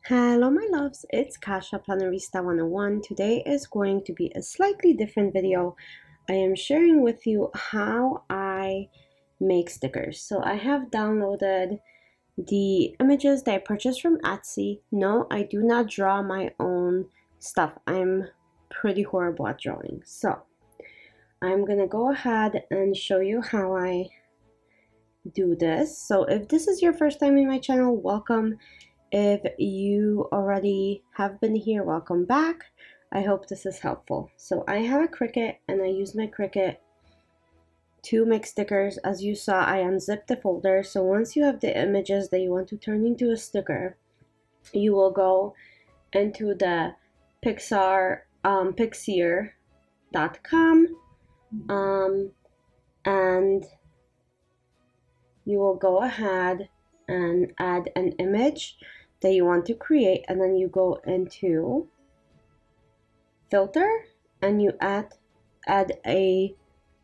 Hello my loves, it's Kasha Plannerista 101. Today is going to be a slightly different video. I am sharing with you how I make stickers. So I have downloaded the images that I purchased from Etsy. No, I do not draw my own stuff. I'm pretty horrible at drawing. So I'm gonna go ahead and show you how I do this. So if this is your first time in my channel, welcome. If you already have been here, welcome back. I hope this is helpful. So I have a Cricut and I use my Cricut to make stickers. As you saw, I unzipped the folder. So once you have the images that you want to turn into a sticker, you will go into the Pixier.com and you will go ahead and add an image that you want to create, and then you go into filter and you add a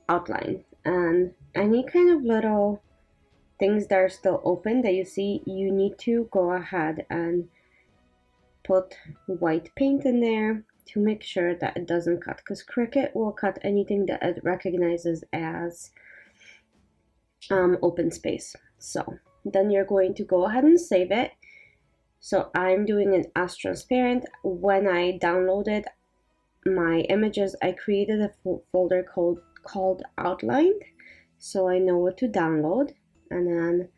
outline, and any kind of little things that are still open that you see, you need to go ahead and put white paint in there to make sure that it doesn't cut, because Cricut will cut anything that it recognizes as open space. So then you're going to go ahead and save it. So I'm doing it as transparent. When I downloaded my images, I created a folder called outlined, so I know what to download, and then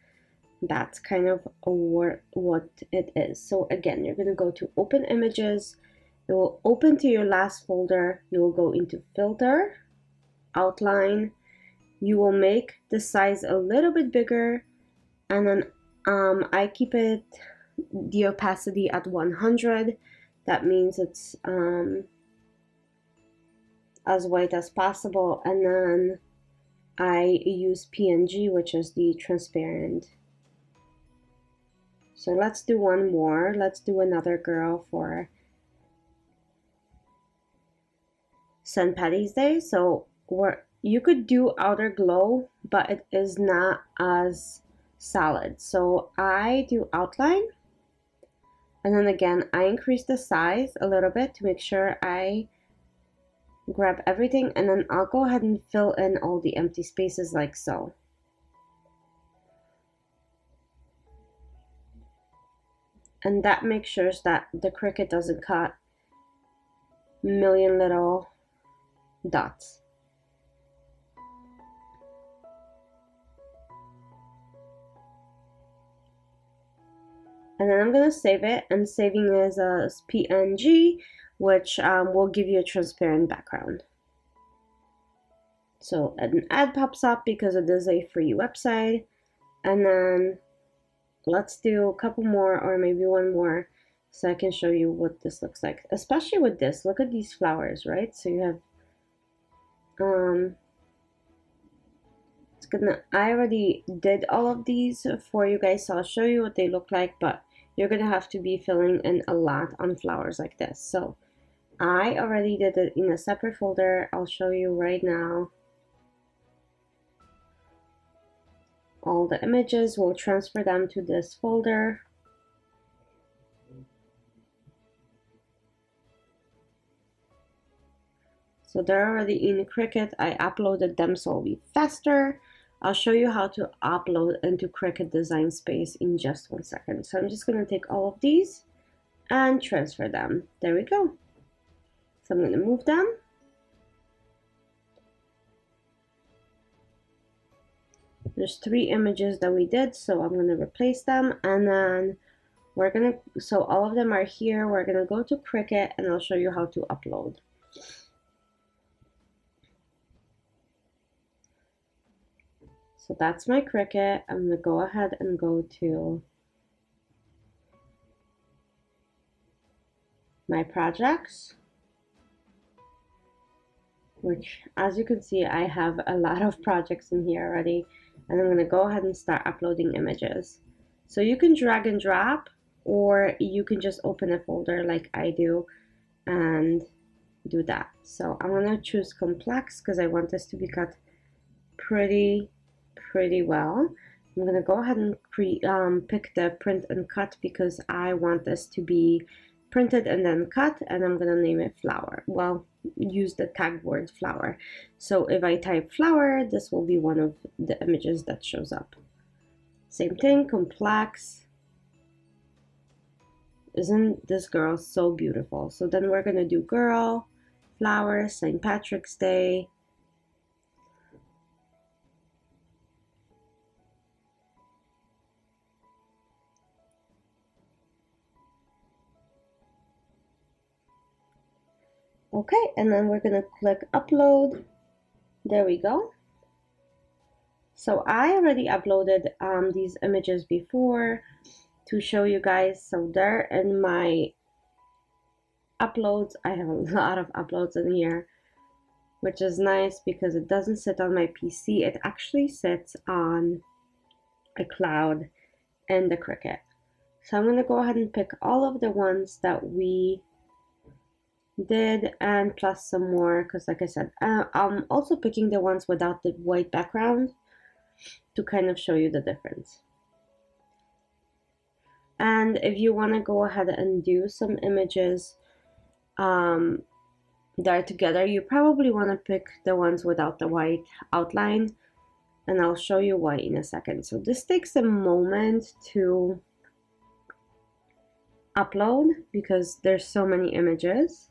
that's kind of what it is. So again, you're going to go to open images. It will open to your last folder. You will go into filter, outline. You will make the size a little bit bigger, and then I keep it the opacity at 100. That means it's as white as possible, and then I use PNG, which is the transparent. So let's do one more. Let's do another girl for St. Patty's Day. So you could do outer glow, but it is not as solid. So I do outline, and then again I increase the size a little bit to make sure I grab everything, and then I'll go ahead and fill in all the empty spaces like so. And that makes sure that the Cricut doesn't cut a million little dots. And then I'm going to save it, and saving is a PNG, which will give you a transparent background. So an ad pops up because it is a free website. And then let's do a couple more, or maybe one more, so I can show you what this looks like. Especially with this, look at these flowers, right? So you have I already did all of these for you guys, so I'll show you what they look like, but you're gonna have to be filling in a lot on flowers like this. So I already did it in a separate folder. I'll show you right now. All the images, we'll transfer them to this folder. So they're already in Cricut. I uploaded them so it'll be faster. I'll show you how to upload into Cricut Design Space in just 1 second. So I'm just going to take all of these and transfer them. There we go. So I'm going to move them. There's 3 images that we did, so I'm going to replace them, and then we're going to, so all of them are here. We're going to go to Cricut and I'll show you how to upload. So that's my Cricut. I'm going to go ahead and go to my projects, which, as you can see, I have a lot of projects in here already. And I'm going to go ahead and start uploading images. So you can drag and drop, or you can just open a folder like I do and do that. So I'm going to choose complex because I want this to be cut pretty well. I'm gonna go ahead and pick the print and cut because I want this to be printed and then cut, and I'm gonna name it flower. Well, use the tag word flower. So if I type flower, this will be one of the images that shows up. Same thing, complex. Isn't this girl so beautiful? So then we're gonna do girl, flower, St. Patrick's Day. Okay, and then we're gonna click upload. There we go. So I already uploaded these images before to show you guys. So they're in my uploads. I have a lot of uploads in here, which is nice because it doesn't sit on my PC. It actually sits on a cloud in the Cricut. So I'm gonna go ahead and pick all of the ones that we did and plus some more, because like I said, I'm also picking the ones without the white background to kind of show you the difference. And if you want to go ahead and do some images that are together, you probably want to pick the ones without the white outline, and I'll show you why in a second. So this takes a moment to upload because there's so many images,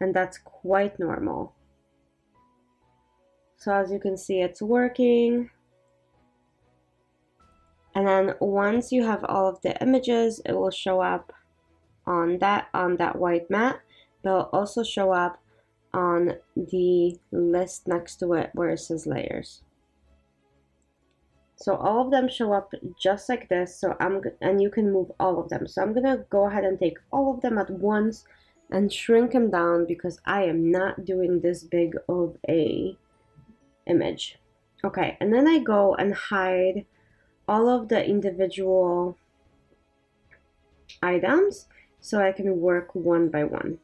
and that's quite normal. So as you can see, it's working. And then once you have all of the images, it will show up on that white mat. They'll also show up on the list next to it where it says layers. So all of them show up just like this. So and you can move all of them. So I'm gonna go ahead and take all of them at once and shrink them down because I am not doing this big of a image. Okay, and then I go and hide all of the individual items so I can work one by one.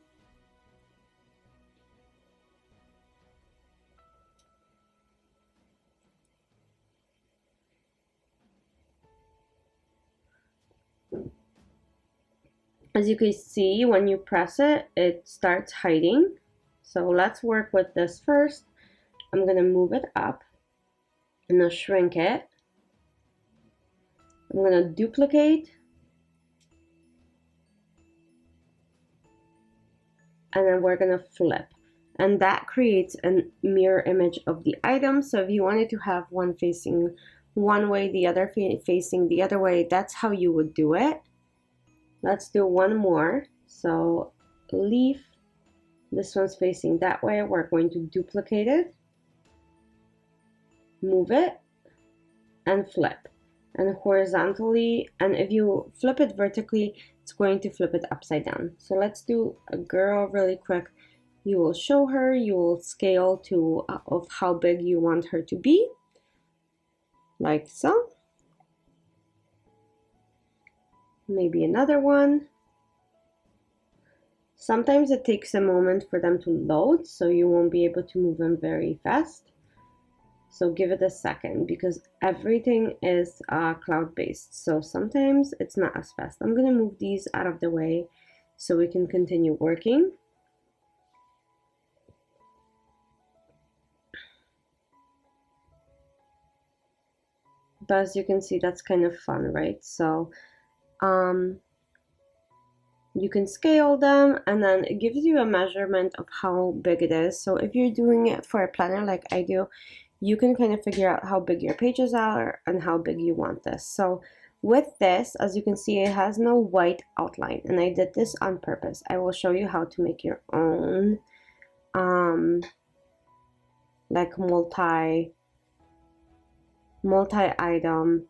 As you can see, when you press it, it starts hiding. So let's work with this first. I'm gonna move it up and I'll shrink it. I'm gonna duplicate, and then we're gonna flip, and that creates a mirror image of the item. So if you wanted to have one facing one way, the other facing the other way, that's how you would do it. Let's do one more. So leaf, this one's facing that way. We're going to duplicate it, move it, and flip. And horizontally, and if you flip it vertically, it's going to flip it upside down. So let's do a girl really quick. You will show her, you will scale to of how big you want her to be, like so. Maybe another one. Sometimes it takes a moment for them to load, so you won't be able to move them very fast. So give it a second because everything is cloud-based. So sometimes it's not as fast. I'm gonna move these out of the way so we can continue working. But as you can see, that's kind of fun, right? So you can scale them, and then it gives you a measurement of how big it is. So if you're doing it for a planner like I do, you can kind of figure out how big your pages are and how big you want this. So with this, as you can see, it has no white outline, and I did this on purpose. I will show you how to make your own like multi-item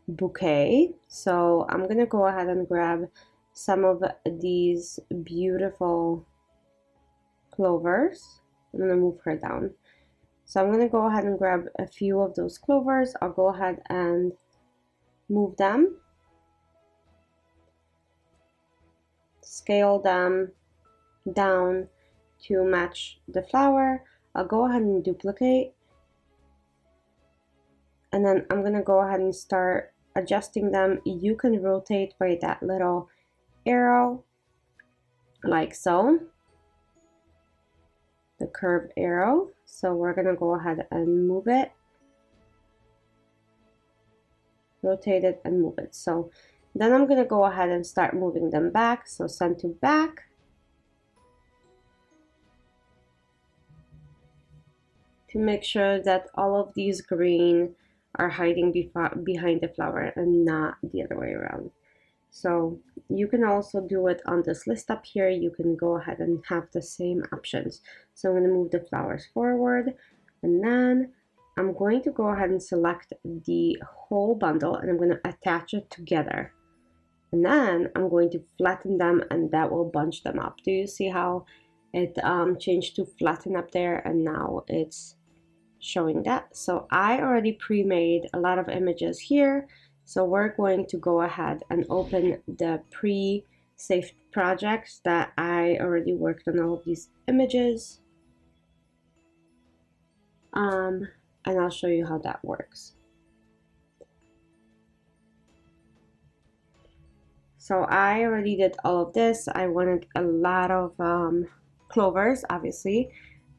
bouquet. So I'm gonna go ahead and grab some of these beautiful clovers. I'm gonna move her down. So I'm gonna go ahead and grab a few of those clovers. I'll go ahead and move them, scale them down to match the flower. I'll go ahead and duplicate, and then I'm gonna go ahead and start adjusting them. You can rotate by that little arrow, like so, the curved arrow. So we're gonna go ahead and move it, rotate it and move it. So then I'm gonna go ahead and start moving them back. So send to back. To make sure that all of these green are hiding behind the flower and not the other way around. So you can also do it on this list up here. You can go ahead and have the same options. So I'm going to move the flowers forward, and then I'm going to go ahead and select the whole bundle, and I'm going to attach it together. And then I'm going to flatten them, and that will bunch them up. Do you see how it changed to flatten up there, and now it's showing that? So I already pre-made a lot of images here. So we're going to go ahead and open the pre-saved projects that I already worked on all of these images. And I'll show you how that works. So I already did all of this. I wanted a lot of clovers, obviously,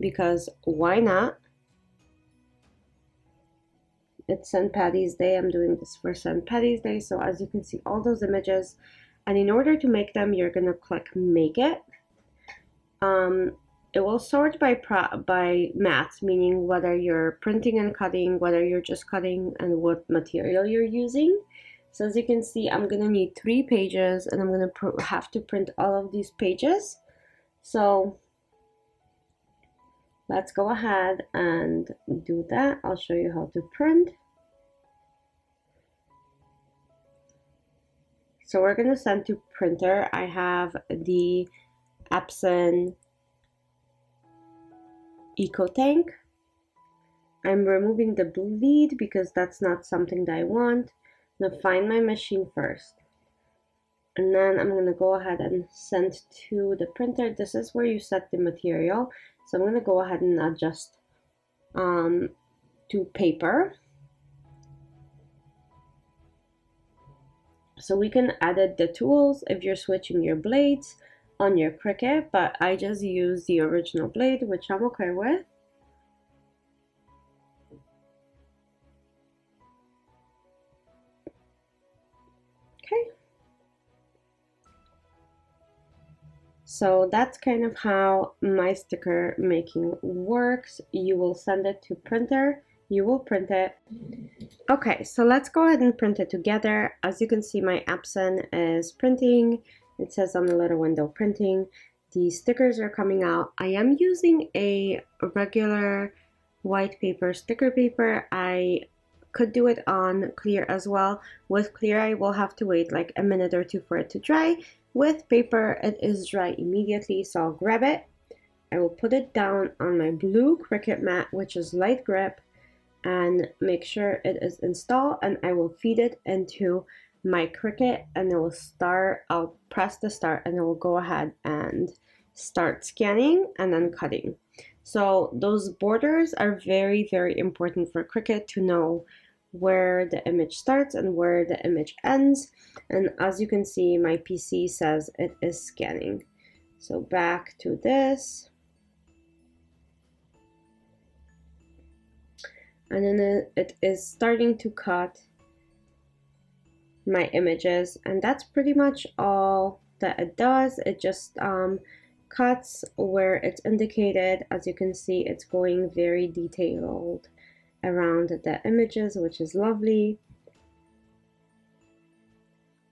because why not? It's St. Paddy's Day. I'm doing this for St. Paddy's Day. So as you can see, all those images, and in order to make them, you're gonna click Make It. It will sort by mat, meaning whether you're printing and cutting, whether you're just cutting, and what material you're using. So as you can see, I'm gonna need 3 pages, and I'm gonna have to print all of these pages. So let's go ahead and do that. I'll show you how to print. So we're going to send to printer. I have the Epson Eco Tank. I'm removing the bleed because that's not something that I want. I'm going to find my machine first. And then I'm going to go ahead and send to the printer. This is where you set the material. So I'm going to go ahead and adjust to paper. So we can edit the tools if you're switching your blades on your Cricut, but I just use the original blade, which I'm okay with. Okay. So that's kind of how my sticker making works. You will send it to printer, you will print it. Okay, so let's go ahead and print it together. As you can see, my Epson is printing. It says on the little window printing. The stickers are coming out. I am using a regular white paper sticker paper. I could do it on clear as well. With clear, I will have to wait like a minute or two for it to dry. With paper, it is dry immediately, so I'll grab it. I will put it down on my blue Cricut mat, which is light grip, and make sure it is installed, and I will feed it into my Cricut, and it will start. I'll press the start, and it will go ahead and start scanning and then cutting. So those borders are very, very important for Cricut to know where the image starts and where the image ends. And as you can see, my PC says it is scanning. So back to this. And then it is starting to cut my images, and that's pretty much all that it does. It just cuts where it's indicated. As you can see, it's going very detailed around the images, which is lovely.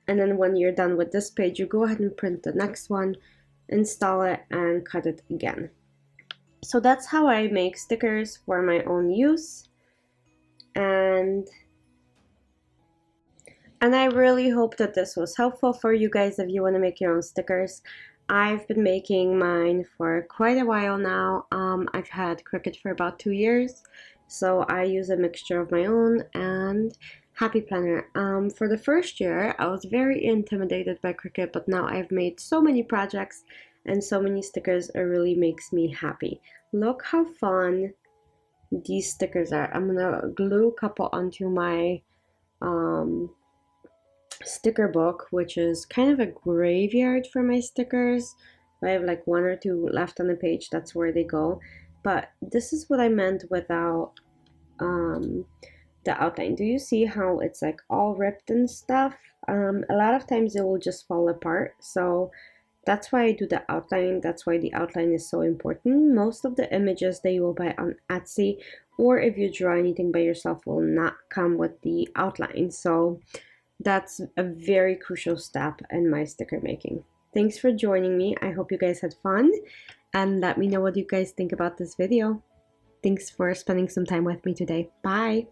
And then when you're done with this page, you go ahead and print the next one, install it, and cut it again. So that's how I make stickers for my own use. And I really hope that this was helpful for you guys if you want to make your own stickers. I've been making mine for quite a while now. I've had Cricut for about 2 years, so I use a mixture of my own and Happy Planner. For the first year, I was very intimidated by Cricut, but now I've made so many projects and so many stickers. It really makes me happy. Look how fun these stickers are. I'm gonna glue a couple onto my sticker book, which is kind of a graveyard for my stickers. I have like one or two left on the page, that's where they go. But this is what I meant without the outline. Do you see how it's like all ripped and stuff? A lot of times it will just fall apart. So that's why I do the outline. That's why the outline is so important. Most of the images that you will buy on Etsy, or if you draw anything by yourself, will not come with the outline. So that's a very crucial step in my sticker making. Thanks for joining me. I hope you guys had fun, and let me know what you guys think about this video. Thanks for spending some time with me today. Bye!